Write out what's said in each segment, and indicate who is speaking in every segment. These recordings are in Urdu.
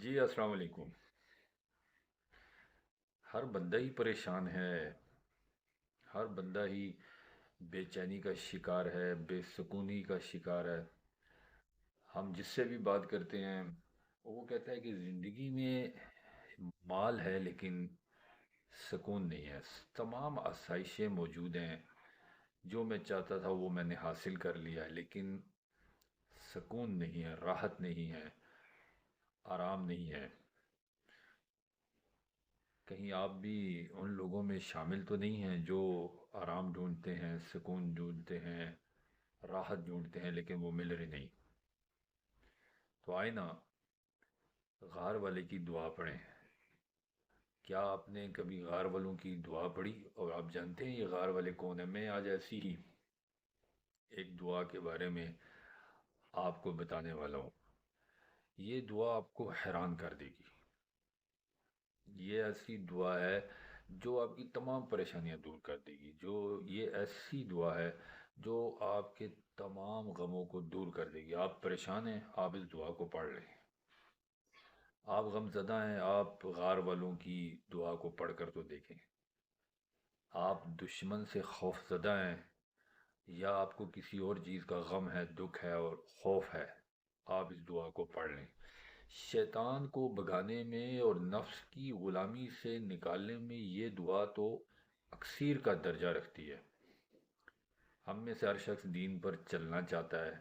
Speaker 1: جی السلام علیکم۔ ہر بندہ ہی پریشان ہے، ہر بندہ ہی بے چینی کا شکار ہے، بے سکونی کا شکار ہے۔ ہم جس سے بھی بات کرتے ہیں وہ کہتا ہے کہ زندگی میں مال ہے لیکن سکون نہیں ہے۔ تمام آسائشیں موجود ہیں، جو میں چاہتا تھا وہ میں نے حاصل کر لیا ہے، لیکن سکون نہیں ہے، راحت نہیں ہے، آرام نہیں ہے۔ کہیں آپ بھی ان لوگوں میں شامل تو نہیں ہیں جو آرام ڈھونڈتے ہیں، سکون ڈھونڈتے ہیں، راحت ڈھونڈتے ہیں لیکن وہ مل رہی نہیں؟ تو آئے نا، غار والے کی دعا پڑھیں۔ کیا آپ نے کبھی غار والوں کی دعا پڑھی؟ اور آپ جانتے ہیں یہ غار والے کون ہیں؟ میں آج ایسی ہی ایک دعا کے بارے میں آپ کو بتانے والا ہوں۔ یہ دعا آپ کو حیران کر دے گی۔ یہ ایسی دعا ہے جو آپ کی تمام پریشانیاں دور کر دے گی، یہ ایسی دعا ہے جو آپ کے تمام غموں کو دور کر دے گی۔ آپ پریشان ہیں، آپ اس دعا کو پڑھ لیں۔ آپ غم زدہ ہیں، آپ غار والوں کی دعا کو پڑھ کر تو دیکھیں۔ آپ دشمن سے خوف زدہ ہیں، یا آپ کو کسی اور چیز کا غم ہے، دکھ ہے اور خوف ہے، آپ اس دعا کو پڑھ لیں۔ شیطان کو بھگانے میں اور نفس کی غلامی سے نکالنے میں یہ دعا تو اکسیر کا درجہ رکھتی ہے۔ ہم میں سے ہر شخص دین پر چلنا چاہتا ہے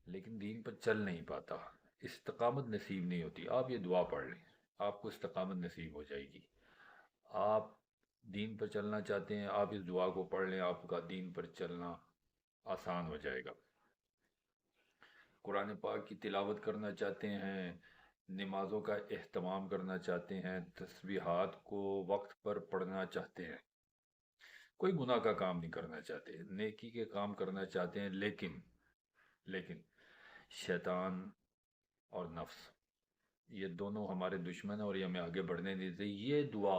Speaker 1: لیکن دین پر چل نہیں پاتا، استقامت نصیب نہیں ہوتی۔ آپ یہ دعا پڑھ لیں، آپ کو استقامت نصیب ہو جائے گی۔ آپ دین پر چلنا چاہتے ہیں، آپ اس دعا کو پڑھ لیں، آپ کا دین پر چلنا آسان ہو جائے گا۔ قرآن پاک کی تلاوت کرنا چاہتے ہیں، نمازوں کا اہتمام کرنا چاہتے ہیں، تسبیحات کو وقت پر پڑھنا چاہتے ہیں، کوئی گناہ کا کام نہیں کرنا چاہتے، نیکی کے کام کرنا چاہتے ہیں، لیکن شیطان اور نفس یہ دونوں ہمارے دشمن ہیں اور یہ ہمیں آگے بڑھنے نہیں دیتے۔ یہ دعا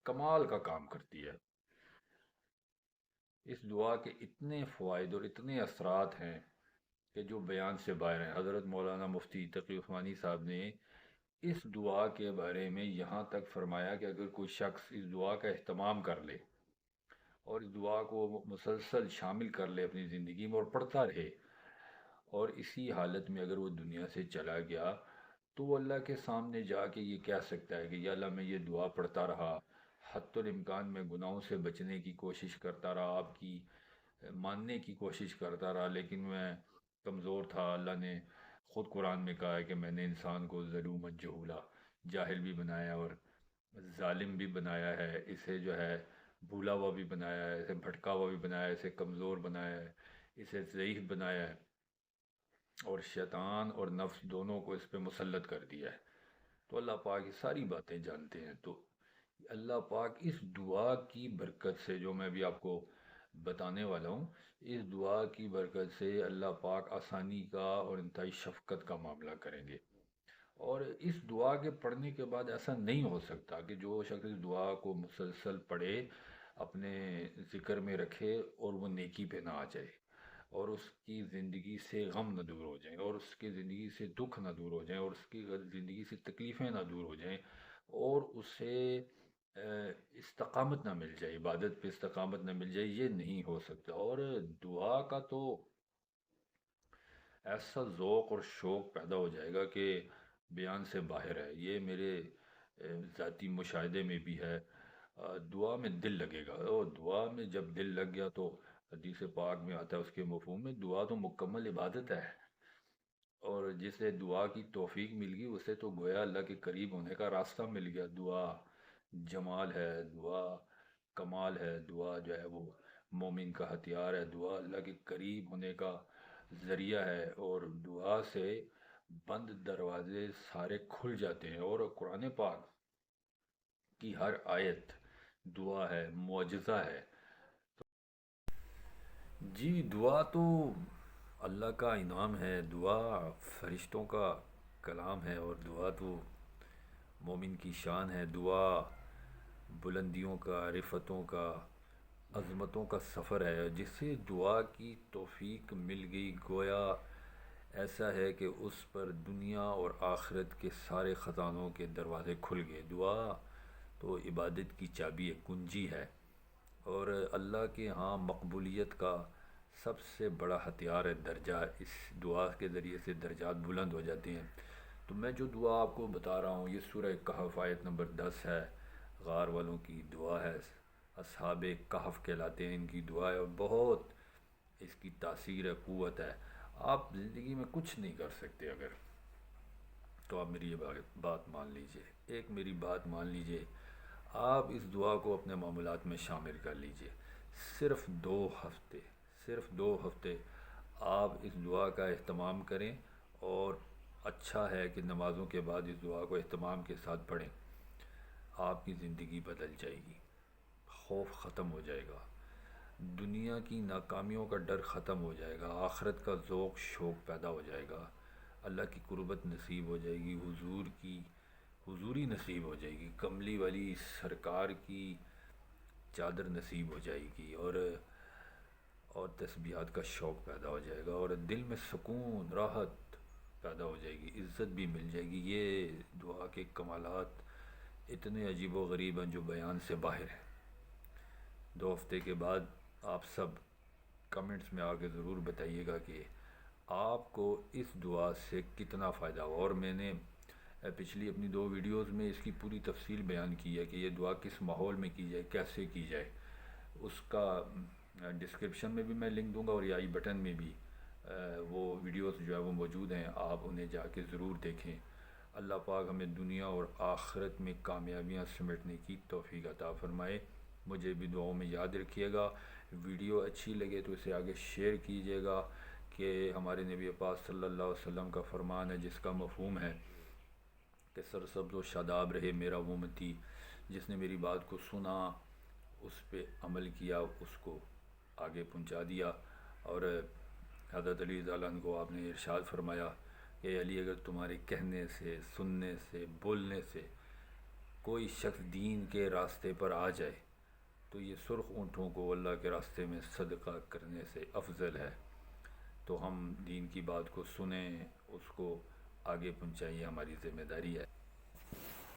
Speaker 1: کمال کا کام کرتی ہے۔ اس دعا کے اتنے فوائد اور اتنے اثرات ہیں کہ جو بیان سے باہر ہیں۔ حضرت مولانا مفتی تقی عثمانی صاحب نے اس دعا کے بارے میں یہاں تک فرمایا کہ اگر کوئی شخص اس دعا کا اہتمام کر لے اور اس دعا کو مسلسل شامل کر لے اپنی زندگی میں اور پڑھتا رہے، اور اسی حالت میں اگر وہ دنیا سے چلا گیا، تو وہ اللہ کے سامنے جا کے یہ کہہ سکتا ہے کہ یا اللہ، میں یہ دعا پڑھتا رہا، حتی الامکان میں گناہوں سے بچنے کی کوشش کرتا رہا، آپ کی ماننے کی کوشش کرتا رہا، لیکن میں کمزور تھا۔ اللہ نے خود قرآن میں کہا ہے کہ میں نے انسان کو ظلومت جہولا، جاہل بھی بنایا اور ظالم بھی بنایا ہے، اسے جو ہے بھولا ہوا بھی بنایا ہے، اسے بھٹکا ہوا بھی بنایا ہے، اسے کمزور بنایا ہے، اسے ضعیف بنایا ہے، اور شیطان اور نفس دونوں کو اس پہ مسلط کر دیا ہے۔ تو اللہ پاک یہ ساری باتیں جانتے ہیں۔ تو اللہ پاک اس دعا کی برکت سے، جو میں بھی آپ کو بتانے والا ہوں، اس دعا کی برکت سے اللہ پاک آسانی کا اور انتہائی شفقت کا معاملہ کریں گے۔ اور اس دعا کے پڑھنے کے بعد ایسا نہیں ہو سکتا کہ جو شخص اس دعا کو مسلسل پڑھے، اپنے ذکر میں رکھے اور وہ نیکی پہ نہ آ جائے، اور اس کی زندگی سے غم نہ دور ہو جائیں، اور اس کی زندگی سے دکھ نہ دور ہو جائیں، اور اس کی زندگی سے تکلیفیں نہ دور ہو جائیں، اور اسے استقامت نہ مل جائے، عبادت پہ استقامت نہ مل جائے، یہ نہیں ہو سکتا۔ اور دعا کا تو ایسا ذوق اور شوق پیدا ہو جائے گا کہ بیان سے باہر ہے۔ یہ میرے ذاتی مشاہدے میں بھی ہے۔ دعا میں دل لگے گا، اور دعا میں جب دل لگ گیا تو حدیث پاک میں آتا ہے، اس کے مفہوم میں دعا تو مکمل عبادت ہے، اور جسے دعا کی توفیق مل گئی اسے تو گویا اللہ کے قریب ہونے کا راستہ مل گیا۔ دعا جمال ہے، دعا کمال ہے، دعا جو ہے وہ مومن کا ہتھیار ہے، دعا اللہ کے قریب ہونے کا ذریعہ ہے، اور دعا سے بند دروازے سارے کھل جاتے ہیں، اور قرآن پاک کی ہر آیت دعا ہے، معجزہ ہے۔ جی دعا تو اللہ کا انعام ہے، دعا فرشتوں کا کلام ہے، اور دعا تو مومن کی شان ہے۔ دعا بلندیوں کا، رفتوں کا، عظمتوں کا سفر ہے۔ جسے دعا کی توفیق مل گئی، گویا ایسا ہے کہ اس پر دنیا اور آخرت کے سارے خزانوں کے دروازے کھل گئے۔ دعا تو عبادت کی چابی ہے، کنجی ہے، اور اللہ کے ہاں مقبولیت کا سب سے بڑا ہتھیار ہے درجہ۔ اس دعا کے ذریعے سے درجات بلند ہو جاتے ہیں۔ تو میں جو دعا آپ کو بتا رہا ہوں، یہ سورہ کہف آیت نمبر 10 ہے، غار والوں کی دعا ہے، اصحاب کہف کہلاتے ہیں ان کی دعا ہے، اور بہت اس کی تاثیر ہے، قوت ہے۔ آپ زندگی میں کچھ نہیں کر سکتے اگر، تو آپ میری یہ بات مان لیجئے، ایک میری بات مان لیجئے، آپ اس دعا کو اپنے معاملات میں شامل کر لیجئے۔ صرف 2 ہفتے، صرف 2 ہفتے آپ اس دعا کا اہتمام کریں، اور اچھا ہے کہ نمازوں کے بعد اس دعا کو اہتمام کے ساتھ پڑھیں۔ آپ کی زندگی بدل جائے گی، خوف ختم ہو جائے گا، دنیا کی ناکامیوں کا ڈر ختم ہو جائے گا، آخرت کا ذوق شوق پیدا ہو جائے گا، اللہ کی قربت نصیب ہو جائے گی، حضور کی حضوری نصیب ہو جائے گی، کملی والی سرکار کی چادر نصیب ہو جائے گی، اور تسبیحات کا شوق پیدا ہو جائے گا، اور دل میں سکون راحت پیدا ہو جائے گی، عزت بھی مل جائے گی۔ یہ دعا کے کمالات اتنے عجیب و غریب ہیں جو بیان سے باہر ہیں۔ 2 ہفتے کے بعد آپ سب کمنٹس میں آ کے ضرور بتائیے گا کہ آپ کو اس دعا سے کتنا فائدہ ہوا۔ اور میں نے پچھلی اپنی 2 ویڈیوز میں اس کی پوری تفصیل بیان کی ہے کہ یہ دعا کس ماحول میں کی جائے، کیسے کی جائے۔ اس کا ڈسکرپشن میں بھی میں لنک دوں گا، اور آئی بٹن میں بھی وہ ویڈیوز جو ہے وہ موجود ہیں، آپ انہیں جا کے ضرور دیکھیں۔ اللہ پاک ہمیں دنیا اور آخرت میں کامیابیاں سمیٹنے کی توفیق عطا فرمائے۔ مجھے بھی دعاؤں میں یاد رکھیے گا۔ ویڈیو اچھی لگے تو اسے آگے شیئر کیجیے گا، کہ ہمارے نبی پاک صلی اللہ علیہ وسلم کا فرمان ہے جس کا مفہوم ہے کہ سرسبز و شاداب رہے میرا وہ امتی جس نے میری بات کو سنا، اس پہ عمل کیا، اس کو آگے پہنچا دیا۔ اور حضرت علی رضی اللہ عنہ کو آپ نے ارشاد فرمایا کہ علی، اگر تمہارے کہنے سے، سننے سے، بولنے سے کوئی شخص دین کے راستے پر آ جائے تو یہ سرخ اونٹوں کو اللہ کے راستے میں صدقہ کرنے سے افضل ہے۔ تو ہم دین کی بات کو سنیں، اس کو آگے پہنچائیں، یہ ہماری ذمہ داری ہے۔